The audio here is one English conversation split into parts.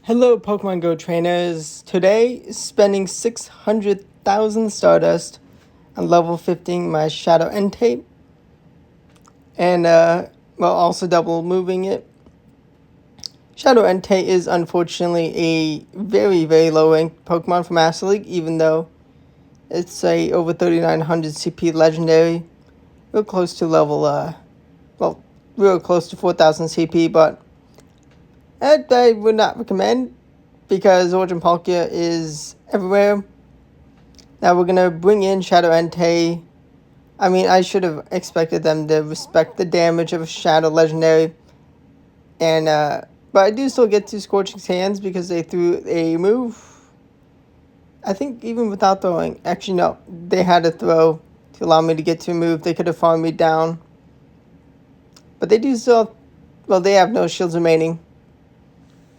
Hello, Pokemon Go trainers. Today, spending 600,000 Stardust on level 15 my Shadow Entei, and also double moving it. Shadow Entei is unfortunately a very, very low ranked Pokemon for Master League, even though it's a over 3,900 CP legendary. Real close to level, real close to 4,000 CP, but I would not recommend because Origin Palkia is everywhere. Now we're gonna bring in Shadow Entei. I mean, I should have expected them to respect the damage of a Shadow Legendary, and but I do still get to Scorching Sands because they threw a move. I think even without throwing, actually no, they had to throw to allow me to get to a move. They could have farmed me down, but they do still. Well, they have no shields remaining.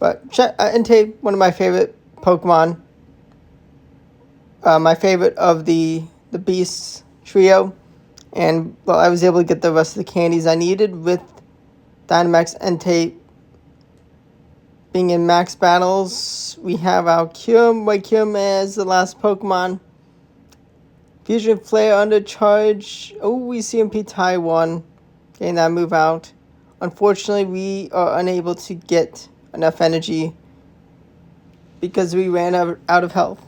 But Entei, one of my favorite Pokemon. My favorite of the Beasts trio. And, well, I was able to get the rest of the candies I needed with Dynamax Entei being in max battles. We have our White Kyurem as the last Pokemon. Fusion Flare under charge. Oh, we CMP Taiwan getting that move out. Unfortunately, we are unable to get enough energy because we ran out of health.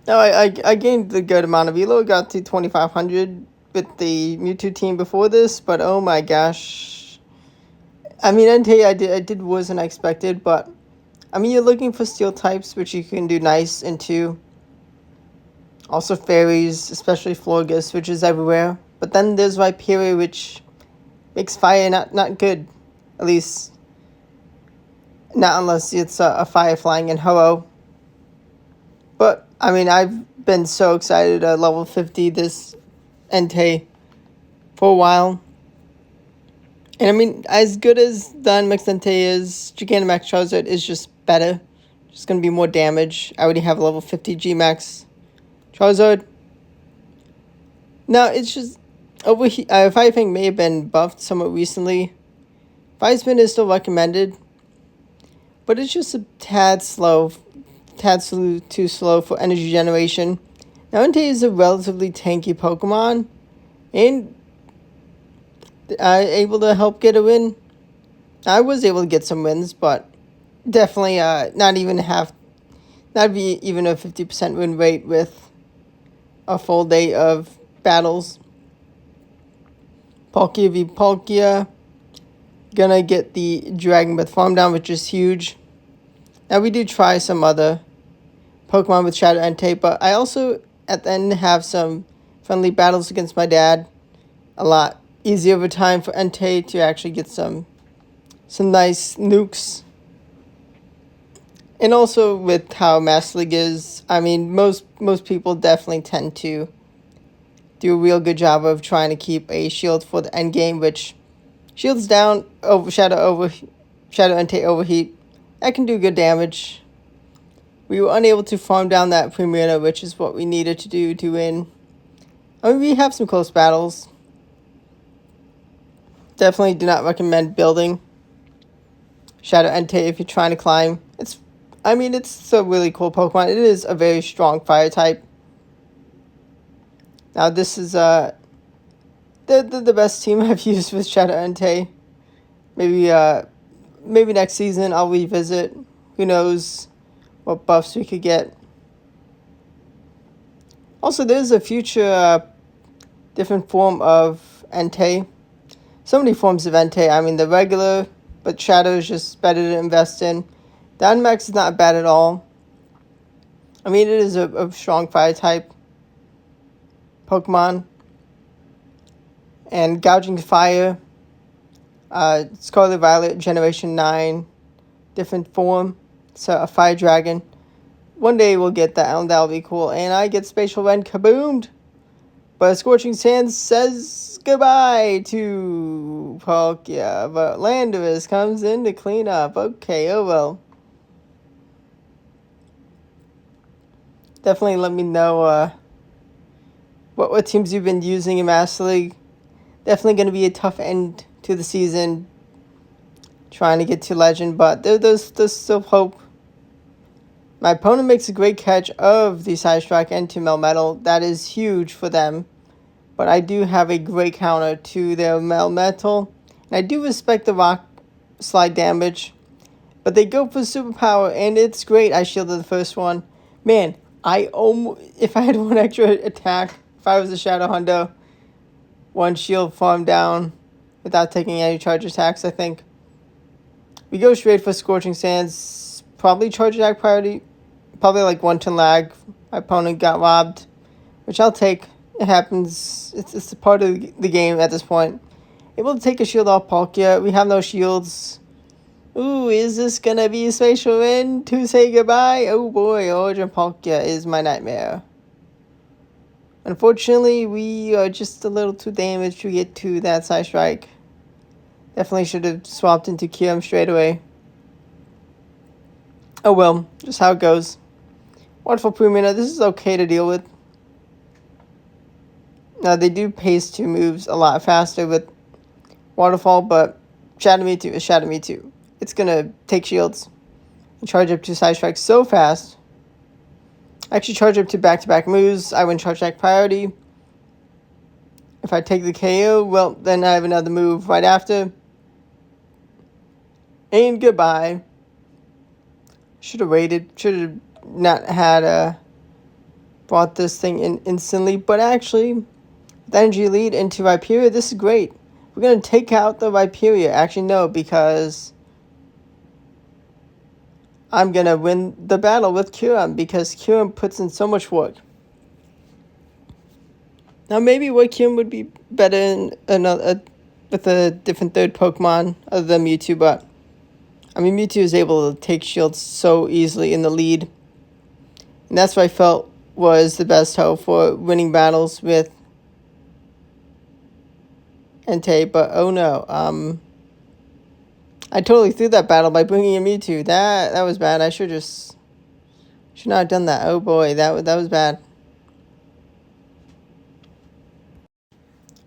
No, I gained a good amount of elo. Got to 2,500 with the Mewtwo team before this, but oh my gosh. I mean, Entei, I did worse than I expected, but I mean, you're looking for steel types, which you can do nice into. Also fairies, especially Florges, which is everywhere. But then there's Rhyperior, which makes fire not good. At least, not unless it's a fire flying in Ho-Oh. But, I mean, I've been so excited at level 50 this Entei for a while. And, I mean, as good as the Unmixed Entei is, Gigantamax Charizard is just better. Just going to be more damage. I already have level 50 G-Max Charizard. Now, it's just... Fire Fang may have been buffed somewhat recently. Fire Spin is still recommended. But it's just a tad too slow for energy generation. Now, Entei is a relatively tanky Pokemon, and able to help get a win. I was able to get some wins, but definitely not even a 50% win rate with a full day of battles. Palkia v Palkia. Gonna get the Dragon Breath farm down, which is huge. Now, we do try some other Pokemon with Shadow Entei, but I also, at the end, have some friendly battles against my dad. A lot easier of a time for Entei to actually get some nice nukes. And also, with how Master League is, I mean, most people definitely tend to do a real good job of trying to keep a shield for the end game, which shields down over Shadow Entei overheat. That can do good damage. We were unable to farm down that Primarina, which is what we needed to do to win. I mean, we have some close battles. Definitely do not recommend building Shadow Entei if you're trying to climb. It's a really cool Pokemon. It is a very strong fire type. Now, this is the best team I've used with Shadow Entei. Maybe next season I'll revisit. Who knows what buffs we could get. Also, there's a future different form of Entei. So many forms of Entei. I mean, the regular, but Shadow is just better to invest in. Dynamax is not bad at all. I mean, it is a strong fire type Pokemon. And Gouging Fire. Scarlet Violet Generation 9. Different form. So a Fire Dragon. One day we'll get that, and that'll be cool. And I get Spatial Rend kaboomed. But Scorching Sands says goodbye to Palkia. But Landorus comes in to clean up. Okay, oh well. Definitely let me know what teams you've been using in Master League. Definitely going to be a tough end to the season. trying to get to legend, but there's still hope. My opponent makes a great catch of the Side Strike into Melmetal. That is huge for them. But I do have a great counter to their Melmetal. And I do respect the Rock Slide damage. But they go for Superpower, and it's great. I shielded the first one. Man, if I had one extra attack, if I was a Shadow Hundo, one shield farm down without taking any charge attacks, I think. We go straight for Scorching Sands. Probably charge attack priority. Probably like 1-turn lag. My opponent got robbed, which I'll take. It happens. It's a part of the game at this point. Able to take a shield off Palkia. We have no shields. Ooh, is this gonna be a spatial win to say goodbye? Oh boy, Origin Palkia is my nightmare. Unfortunately, we are just a little too damaged to get to that Side Strike. Definitely should have swapped into Kyurem straight away. Oh well, just how it goes. Wonderful Premium. This is okay to deal with. Now, they do pace 2 moves a lot faster with Waterfall, but Shadow Mewtwo is Shadow Mewtwo. It's going to take shields and charge up to Side Strike so fast. I actually charge up to back-to-back moves. I win charge attack priority. If I take the KO, well, then I have another move right after. And goodbye. Should have waited. Should have not had brought this thing in instantly. But actually, with energy lead into Viperia, this is great. We're going to take out the Viperia. Actually, no, because I'm going to win the battle with Kyurem, because Kyurem puts in so much work. Now, maybe what Kyurem would be better in with a different third Pokemon other than Mewtwo, but I mean, Mewtwo is able to take shields so easily in the lead. And that's what I felt was the best hope for winning battles with Entei. But oh no, I totally threw that battle by bringing in Mewtwo. That was bad. I should not have done that. Oh boy, that was bad.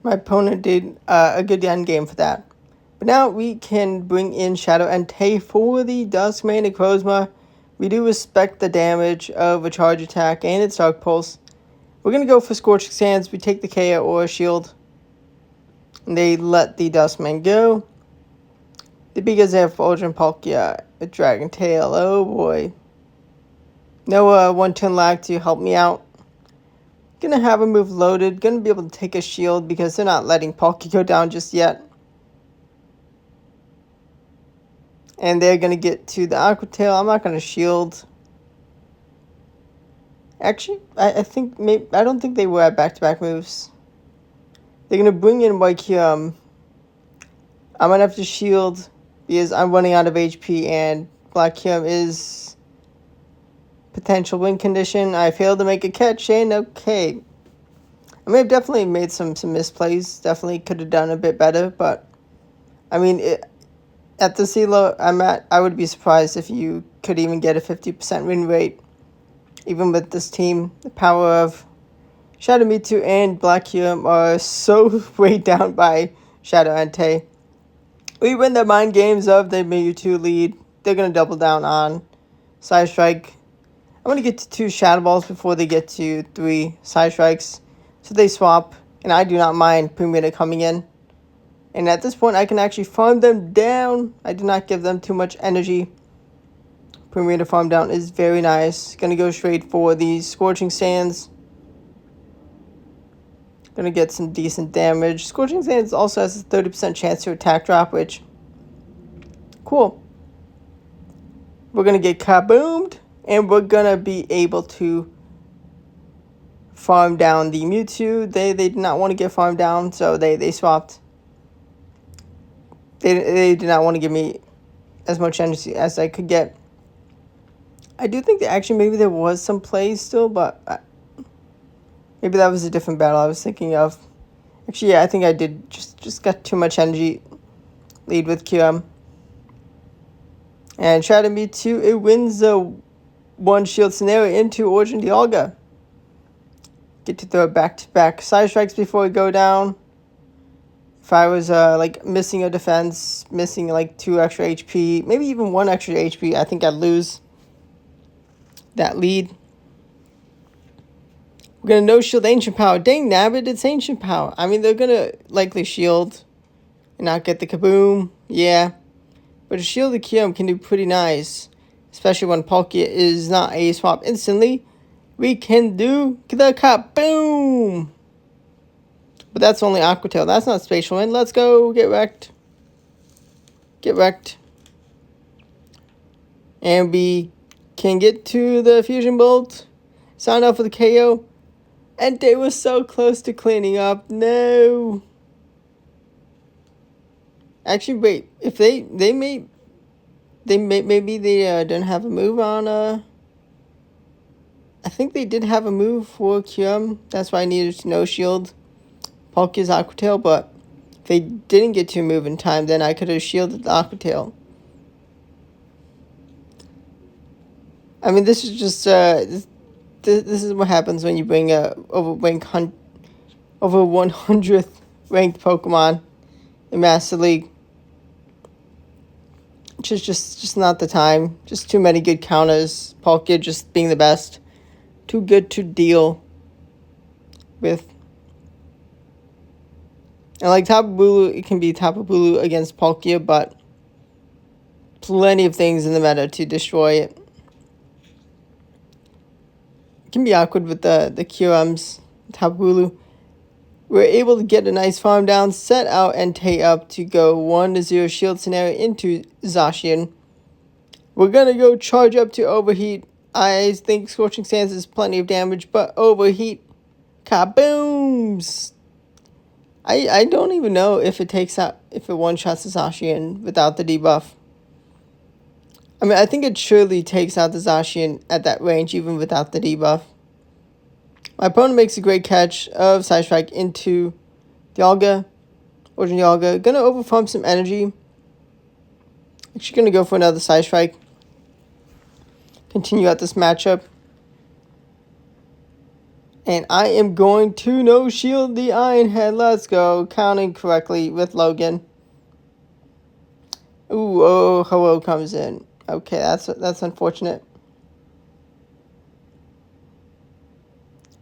My opponent did a good end game for that. But now we can bring in Shadow Entei for the Duskmane Necrozma. We do respect the damage of a charge attack and its Dark Pulse. We're going to go for Scorching Sands. We take the KO or a shield. And they let the Duskmane go. The biggest there for Origin Palkia, a Dragon Tail. Oh boy. No 1-turn lag to help me out. Gonna have a move loaded. Gonna be able to take a shield because they're not letting Palkia go down just yet. And they're going to get to the Aqua Tail. I'm not going to shield. Actually, I think maybe I don't think they were at back-to-back moves. They're going to bring in White Kyurem. I'm going to have to shield because I'm running out of HP and Black Kyurem is potential win condition. I failed to make a catch, and okay. I may have definitely made some misplays. Definitely could have done a bit better, but I mean, at the CeeLo I'm at, I would be surprised if you could even get a 50% win rate. Even with this team, the power of Shadow Mewtwo and Black Kyurem are so weighed down by Shadow Entei. We win the mind games of the Mewtwo lead. They're going to double down on Side Strike. I'm going to get to 2 Shadow Balls before they get to 3 Side Strikes. So they swap, and I do not mind Premiere coming in. And at this point, I can actually farm them down. I do not give them too much energy. Premier to farm down is very nice. Gonna go straight for the Scorching Sands. Gonna get some decent damage. Scorching Sands also has a 30% chance to attack drop, which... cool. We're gonna get kaboomed. And we're gonna be able to farm down the Mewtwo. They did not want to get farmed down, so they swapped. They did not want to give me as much energy as I could get. I do think that actually maybe there was some plays still, but maybe that was a different battle I was thinking of. Actually, yeah, I think I did just got too much energy lead with Kyurem. And Shadow Mewtwo, it wins the 1 shield scenario into Origin Dialga. Get to throw back-to-back Side Strikes before we go down. If I was like missing a defense, missing like 2 extra HP, maybe even 1 extra HP, I think I'd lose that lead. We're gonna no shield Ancient Power. Dang nabbit, it's Ancient Power. I mean, they're gonna likely shield and not get the kaboom. Yeah. But a shielded Kyurem can do pretty nice. Especially when Palkia is not a swap instantly. We can do the kaboom! But that's only Aqua Tail. That's not Spatial Wind. Let's go. Get wrecked. Get wrecked. And we can get to the Fusion Bolt. Sign off with a KO. Entei was so close to cleaning up. No. Actually, wait. If maybe they didn't have a move on. I think they did have a move for Kyurem. That's why I needed to no shield Palkia's Aqua Tail, but if they didn't get to a move in time, then I could have shielded the Aqua Tail. I mean, this is just this is what happens when you bring a over 100th ranked Pokemon in Master League. Just not the time. Just too many good counters. Palkia just being the best. Too good to deal with. And like Tapu Bulu, it can be Tapu Bulu against Palkia, but plenty of things in the meta to destroy it. It can be awkward with the Kyurems, Tapu Bulu. We're able to get a nice farm down, set out Entei up to go 1-0 shield scenario into Zacian. We're going to go charge up to Overheat. I think Scorching Sands is plenty of damage, but Overheat, kabooms! I don't even know if it one-shots the Zacian without the debuff. I mean, I think it surely takes out the Zacian at that range, even without the debuff. My opponent makes a great catch of Side Strike into Dialga. Origin Dialga. Gonna overfarm some energy. Actually gonna go for another Side Strike. Continue out this matchup. And I am going to no shield the Iron Head. Let's go. Counting correctly with Logan. Ooh, oh, Ho-Oh comes in. Okay, that's unfortunate.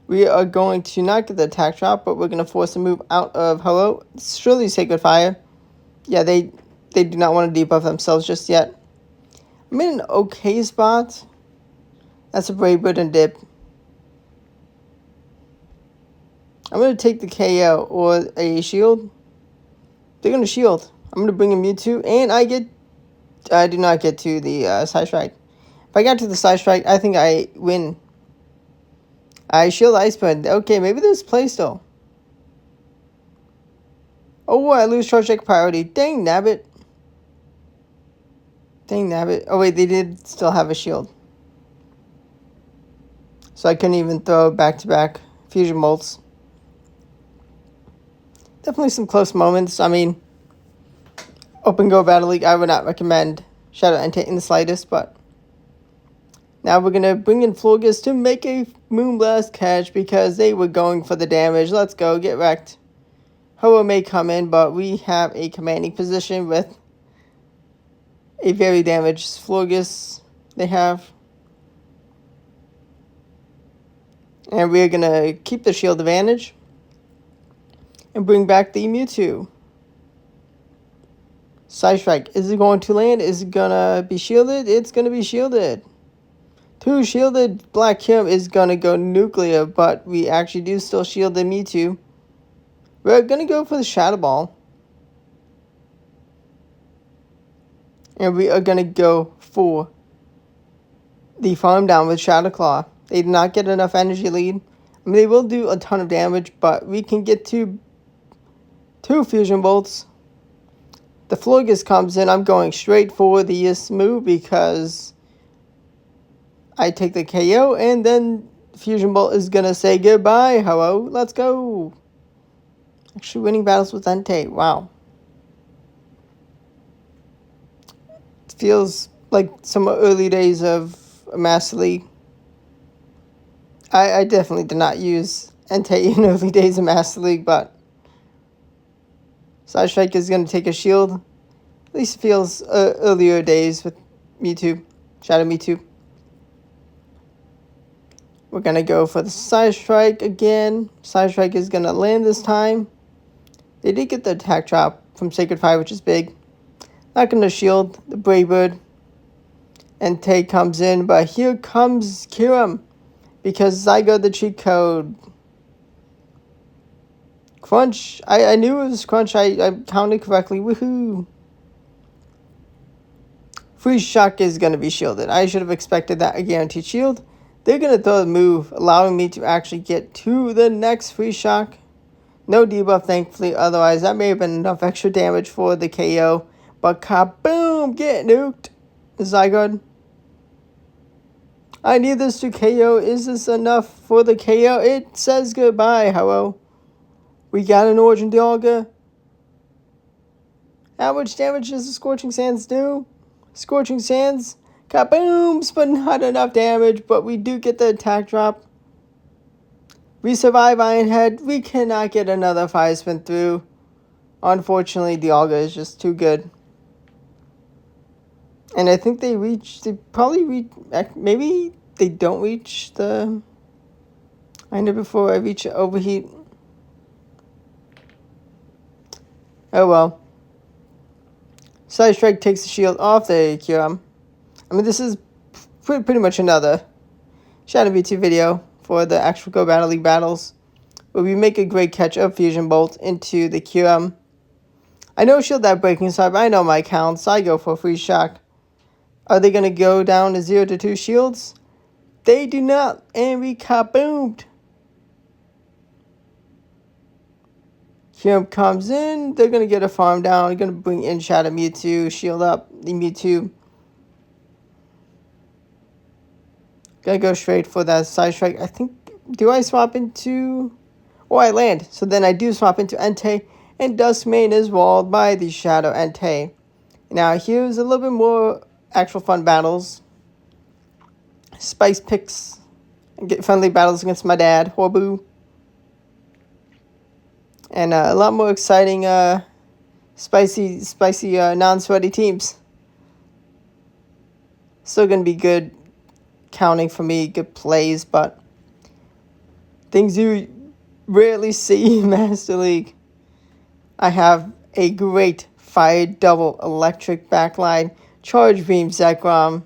We are going to not get the attack drop, but we're going to force a move out of Ho-Oh. Surely Sacred Fire. Yeah, they do not want to debuff themselves just yet. I'm in an okay spot. That's a Brave Bird and dip. I'm going to take the KO or a shield. They're going to shield. I'm going to bring a Mewtwo, and I do not get to the Side Strike. If I got to the Side Strike, I think I win. I shield Ice Bud. Okay, maybe there's play still. Oh, I lose Charge Deck priority. Dang nabbit. Dang nabbit. Oh, wait, they did still have a shield. So I couldn't even throw back-to-back Fusion Bolts. Definitely some close moments. I mean, Open Go Battle League, I would not recommend Shadow Entei in the slightest, but now we're going to bring in Florges to make a Moonblast catch because they were going for the damage. Let's go. Get wrecked. Ho-Oh may come in, but we have a commanding position with a very damaged Florges they have. And we're going to keep the shield advantage and bring back the Mewtwo. Side Strike. Is it going to land? Is it going to be shielded? It's going to be shielded. 2 shielded Black Kyurem is going to go nuclear, but we actually do still shield the Mewtwo. We're going to go for the Shadow Ball. And we are going to go for the farm down with Shadow Claw. They did not get enough energy lead. I mean, they will do a ton of damage, but we can get to 2 Fusion Bolts. The Florges comes in. I'm going straight for the move because I take the KO, and then Fusion Bolt is going to say goodbye. Hello, let's go. Actually winning battles with Entei. Wow. It feels like some early days of Master League. I definitely did not use Entei in early days of Master League, but Side Strike is going to take a shield. At least it feels earlier days with Mewtwo. Shadow Mewtwo. We're going to go for the Side Strike again. Side Strike is going to land this time. They did get the attack drop from Sacred Fire, which is big. Not going to shield the Brave Bird. Entei comes in, but here comes Kyurem. Because I got the cheat code. Crunch. I knew it was Crunch. I counted correctly. Woohoo. Free Shock is going to be shielded. I should have expected that. A guaranteed shield. They're going to throw the move, allowing me to actually get to the next Free Shock. No debuff, thankfully. Otherwise, that may have been enough extra damage for the KO. But kaboom! Get nuked. Zygarde. I need this to KO. Is this enough for the KO? It says goodbye. Hello. We got an Origin Dialga. How much damage does the Scorching Sands do? Scorching Sands. Kabooms, but not enough damage. But we do get the attack drop. We survive Iron Head. We cannot get another Fire Spin through. Unfortunately, Dialga is just too good. And I think they probably reach, maybe they don't reach the, I know before I reach Overheat. Oh well. Side Strike takes the shield off the Kyurem. I mean, this is pretty much another Shadow Mewtwo video for the actual Go Battle League battles, where we make a great catch of Fusion Bolt into the Kyurem. I know shield that Breaking Star, but I know my counts, so I go for Free Shock. Are they going to go down to 0 to 2 shields? They do not, and we kaboomed. Kyurem comes in, they're going to get a farm down, they're going to bring in Shadow Mewtwo, shield up the Mewtwo. Gonna go straight for that Side Strike. I think, do I swap into, oh, I land. So then I do swap into Entei, and Duskmane is walled by the Shadow Entei. Now here's a little bit more actual fun battles. Spice picks, and get friendly battles against my dad, Horbu. And a lot more exciting, spicy, non-sweaty teams. Still gonna be good counting for me, good plays, but things you rarely see in Master League. I have a great Fire Double Electric backline, Charge Beam Zekrom.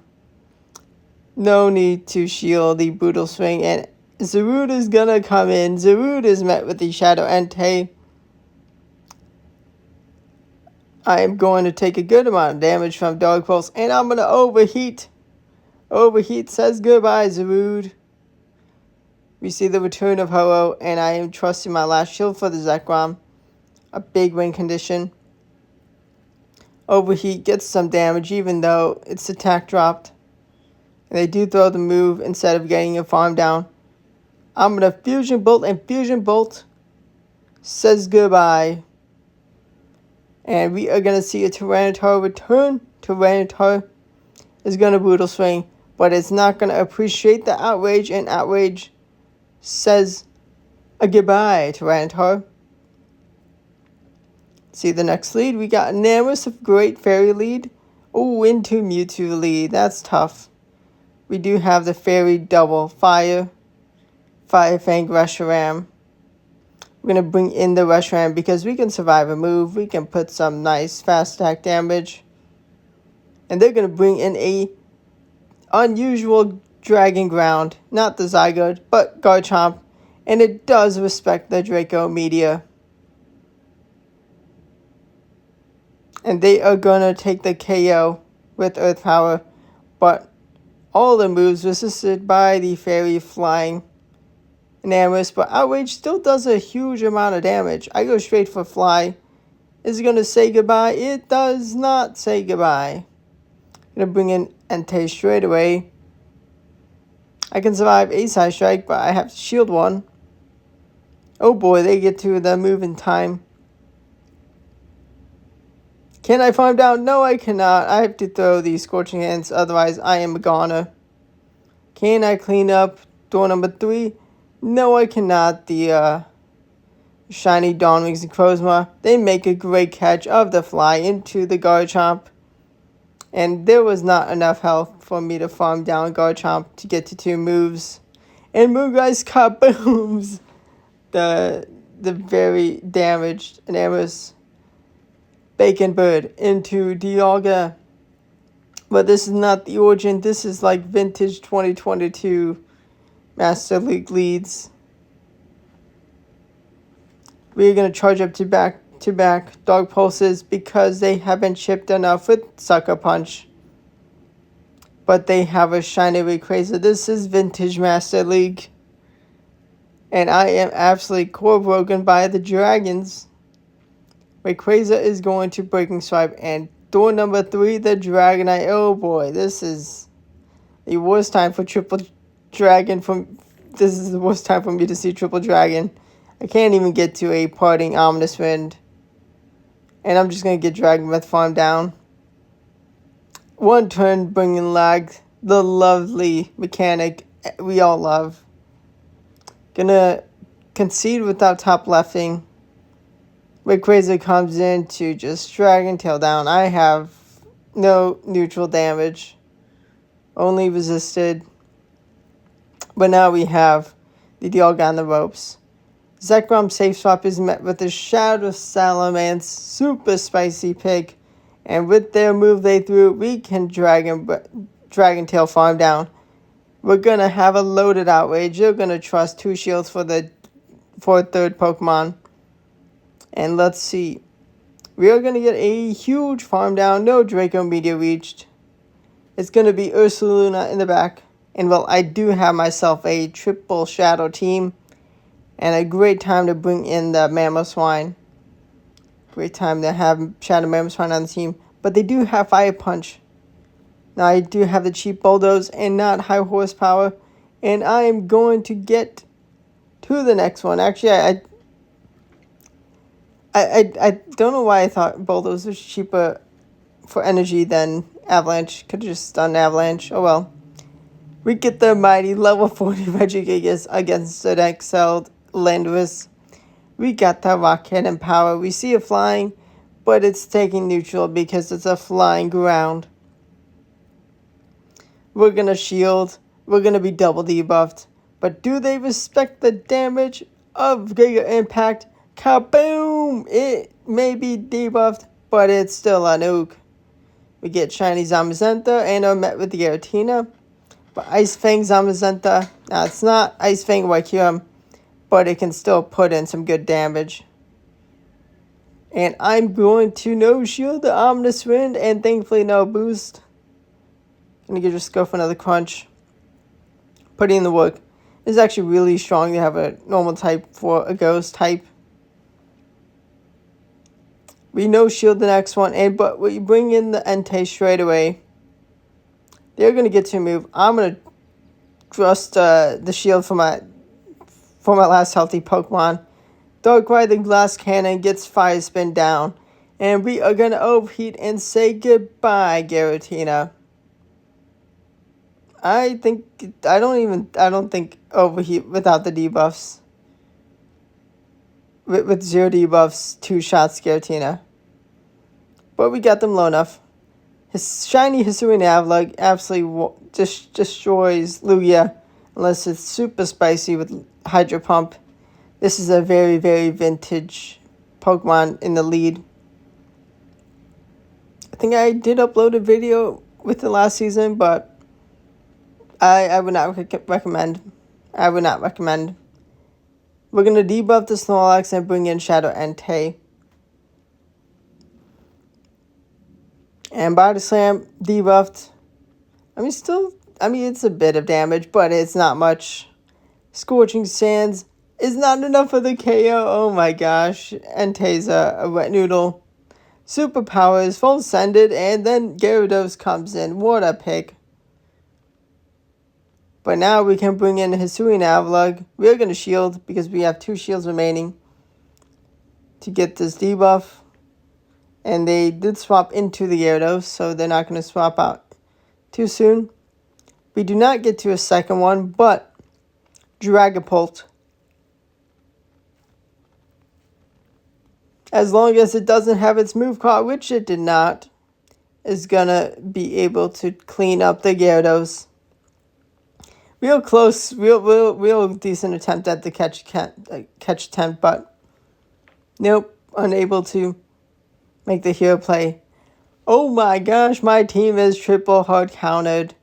No need to shield the Brutal Swing, and Zarude is gonna come in. Zarude is met with the Shadow Entei. I am going to take a good amount of damage from Dark Pulse, and I'm gonna overheat. Overheat says goodbye, Zarude. We see the return of Ho-Oh, and I am trusting my last shield for the Zekrom. A big win condition. Overheat gets some damage, even though its attack dropped. And they do throw the move instead of getting a farm down. I'm going to Fusion Bolt, and Fusion Bolt says goodbye. And we are going to see a Tyranitar return. Tyranitar is going to Brutal Swing, but it's not going to appreciate the Outrage, and Outrage says a goodbye, Tyranitar. See the next lead. We got Namus of Great Fairy lead. Oh, into Mewtwo lead. That's tough. We do have the Fairy Double Fire. Fire Fang Reshiram. We're going to bring in the Reshiram because we can survive a move. We can put some nice fast attack damage. And they're going to bring in a unusual Dragon Ground. Not the Zygarde, but Garchomp. And it does respect the Draco Meteor. And they are going to take the KO with Earth Power. But all the moves resisted by the Fairy Flying Namus. But Outrage still does a huge amount of damage. I go straight for Fly. Is it going to say goodbye? It does not say goodbye. Going to bring in Entei straight away. I can survive a Side Strike, but I have to shield one. Oh boy, they get to the move in time. Can I farm down? No, I cannot. I have to throw the Scorching Hands, otherwise I am a goner. Can I clean up door number 3? No, I cannot. The shiny Dawnwings and Crozma. They make a great catch of the fly into the Garchomp. And there was not enough health for me to farm down Garchomp to get to 2 moves. And Moongeist kabooms the very damaged Anaris Bacon Bird into Dialga. But this is not the origin. This is like vintage 2022 Master League leads. We're going to charge up to back Dog Pulses because they haven't chipped enough with Sucker Punch. But they have a shiny Rayquaza. This is vintage Master League. And I am absolutely core broken by the Dragons. Rayquaza is going to Breaking Swipe. And door number 3, the Dragonite. Oh boy, this is the worst time for Triple Dragon. This is the worst time for me to see Triple Dragon. I can't even get to a parting Ominous Wind. And I'm just going to get Dragon Breath farm down. 1 turn bringing lag. The lovely mechanic we all love. Gonna concede without top lefting. Rayquaza comes in to just Dragon Tail down. I have no neutral damage. Only resisted. But now we have the Dialga on the ropes. Zekrom safe swap is met with a Shadow Salamence, super spicy pick, and with their move they threw, we can Dragon Tail farm down. We're gonna have a loaded outrage. You're gonna trust 2 shields for a 3rd Pokemon, and let's see. We are gonna get a huge farm down. No Draco Meteor reached. It's gonna be Ursaluna in the back, and well, I do have myself a triple Shadow team. And a great time to bring in the Mamoswine. Great time to have Shadow Mamoswine on the team. But they do have Fire Punch. Now I do have the cheap Bulldoze and not high horsepower. And I am going to get to the next one. Actually, I don't know why I thought Bulldoze was cheaper for energy than Avalanche. Could have just done Avalanche. Oh well. We get the mighty level 40 Regigigas against an excelled Landorus. We got the Rock Cannon power. We see it flying, but it's taking neutral because it's a flying ground. We're going to shield. We're going to be double debuffed. But do they respect the damage of Giga Impact? Kaboom! It may be debuffed, but it's still a nuke. We get Shiny Zamazenta and are met with the Giratina. But Ice Fang Zamazenta. Now it's not Ice Fang Wycum, but it can still put in some good damage. And I'm going to no shield the Ominous Wind and thankfully no boost. Gonna just go for another crunch. Putting in the work. It's actually really strong to have a normal type for a ghost type. We no shield the next one, but we bring in the Entei straight away. They're gonna get to move. I'm gonna trust the shield for my last healthy Pokemon. Darkrai the Glass Cannon gets Fire Spin down. And we are going to overheat and say goodbye, Giratina. I don't think overheat without the debuffs. With 0 debuffs, 2 shots Giratina. But we got them low enough. His shiny Hisuian Avlug absolutely destroys Lugia. Unless it's super spicy with Hydro Pump. This is a very, very vintage Pokemon in the lead. I think I did upload a video with the last season, but I would not recommend. I would not recommend. We're going to debuff the Snorlax and bring in Shadow Entei. And Body Slam debuffed. It's a bit of damage, but it's not much. Scorching Sands is not enough for the KO. Oh my gosh. Entei's a wet noodle. Superpowers, full sended, and then Gyarados comes in. What a pick. But now we can bring in Hisuian Avlug. We're going to shield because we have 2 shields remaining to get this debuff. And they did swap into the Gyarados, so they're not going to swap out too soon. We do not get to a second one, but Dragapult. as long as it doesn't have its move caught, which it did not, is gonna be able to clean up the Gyarados. Real close, real decent attempt at the catch attempt, but nope, unable to make the hero play. Oh my gosh, my team is triple hard countered.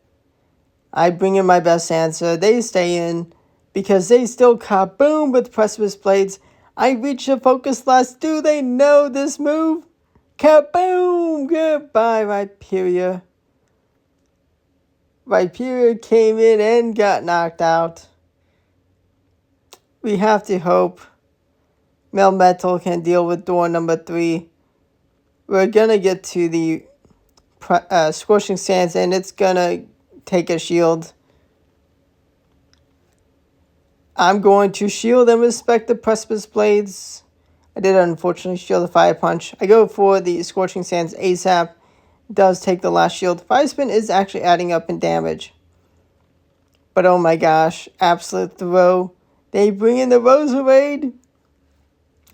I bring in my best answer. They stay in because they still kaboom with Precipice Blades. I reach a focus blast. Do they know this move? Kaboom! Goodbye, Rhyperior. Rhyperior came in and got knocked out. We have to hope Melmetal can deal with door number 3. We're gonna get to the Scorching Sands, and it's gonna take a shield. I'm going to shield and respect the Precipice Blades. I did unfortunately shield the Fire Punch. I go for the Scorching Sands ASAP. Does take the last shield. Fire Spin is actually adding up in damage. But oh my gosh, absolute throw. They bring in the Roserade.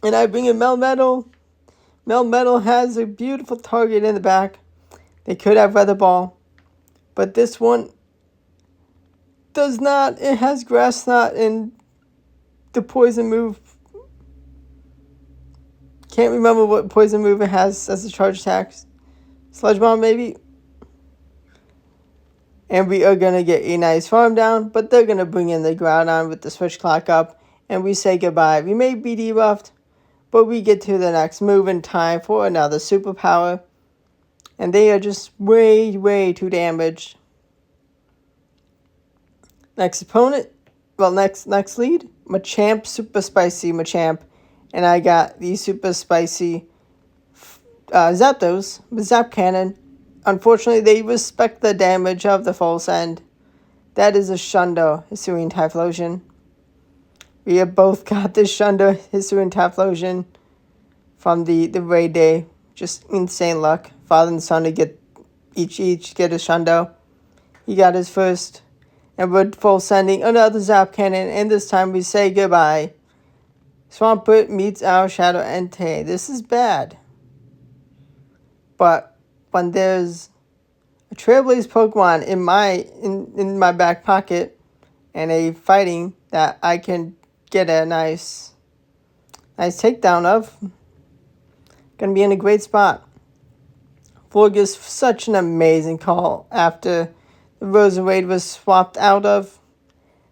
And I bring in Melmetal. Melmetal has a beautiful target in the back. They could have Weather Ball. But this one does not. It has Grass Knot and the Poison move. Can't remember what Poison move it has as a charge attack. Sludge Bomb maybe. And we are going to get a nice farm down. But they're going to bring in the Groudon with the Switch Clock up. And we say goodbye. We may be debuffed. But we get to the next move in time for another superpower. And they are just way, way too damaged. Next opponent. Well, next lead. Machamp, Super Spicy Machamp. And I got the Super Spicy Zapdos with Zap Cannon. Unfortunately, they respect the damage of the Full Send. That is a Shundo Hisuian Typhlosion. We have both got this Shundo Hisuian Typhlosion from the raid day. Just insane luck. Father and son to get each get a Shundo. He got his first. And we're full sending another Zap Cannon. And this time we say goodbye. Swampert meets our Shadow Entei. This is bad. But when there's a Trailblaze Pokemon in my back pocket and a fighting that I can get a nice takedown of, gonna be in a great spot. Florgus, such an amazing call after the Roserade was swapped out of.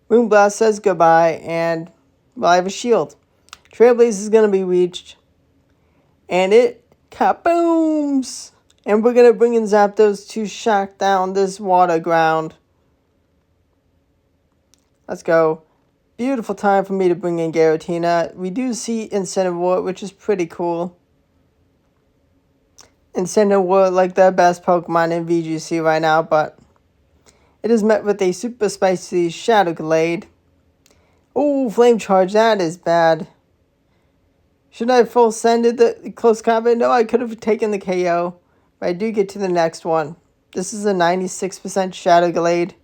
Moonblast says goodbye, and well, I have a shield. Trailblaze is gonna be reached, and it kabooms! And we're gonna bring in Zapdos to shock down this water ground. Let's go. Beautiful time for me to bring in Giratina. We do see Incineroar, which is pretty cool. Incineroar, like the best Pokemon in VGC right now, but it is met with a Super Spicy Shadow Glade. Oh, Flame Charge, that is bad. Should I have full sended the close combat? No, I could have taken the KO. But I do get to the next one. This is a 96% Shadow Glade.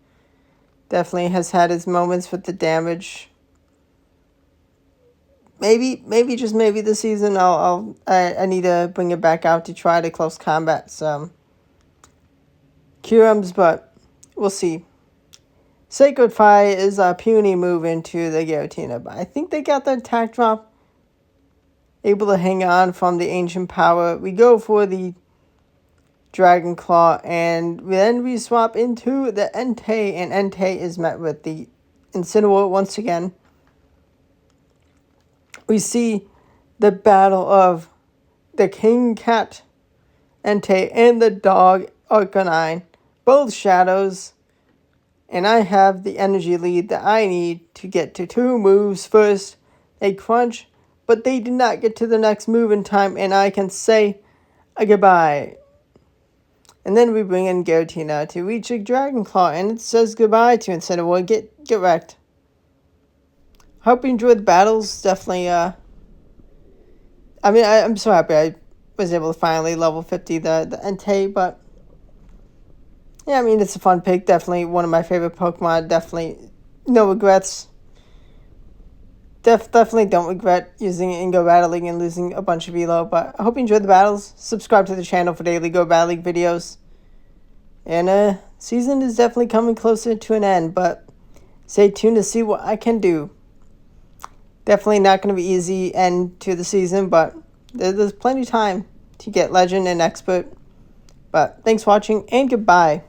Definitely has had its moments with the damage. Maybe just maybe this season I need to bring it back out to try to close combat some Curums, but we'll see. Sacred Fire is a puny move into the Giratina, but I think they got the attack drop. Able to hang on from the Ancient Power. We go for the Dragon Claw, and then we swap into the Entei, and Entei is met with the Incineroar once again. We see the battle of the King Cat Entei and the dog Arcanine, both shadows, and I have the energy lead that I need to get to 2 moves first. They crunch, but they did not get to the next move in time, and I can say a goodbye. And then we bring in Giratina to reach a Dragon Claw, and it says goodbye to Incineroar. Get wrecked. Hope you enjoyed the battles. Definitely, I'm so happy I was able to finally level 50 the Entei, but yeah, I mean, it's a fun pick. Definitely one of my favorite Pokemon. Definitely no regrets. definitely don't regret using it in Go Battle League and losing a bunch of elo. But I hope you enjoyed the battles. Subscribe to the channel for daily Go Battle League videos. And season is definitely coming closer to an end, but stay tuned to see what I can do. Definitely not going to be easy end to the season, but there's plenty of time to get legend and expert. But thanks for watching, and goodbye.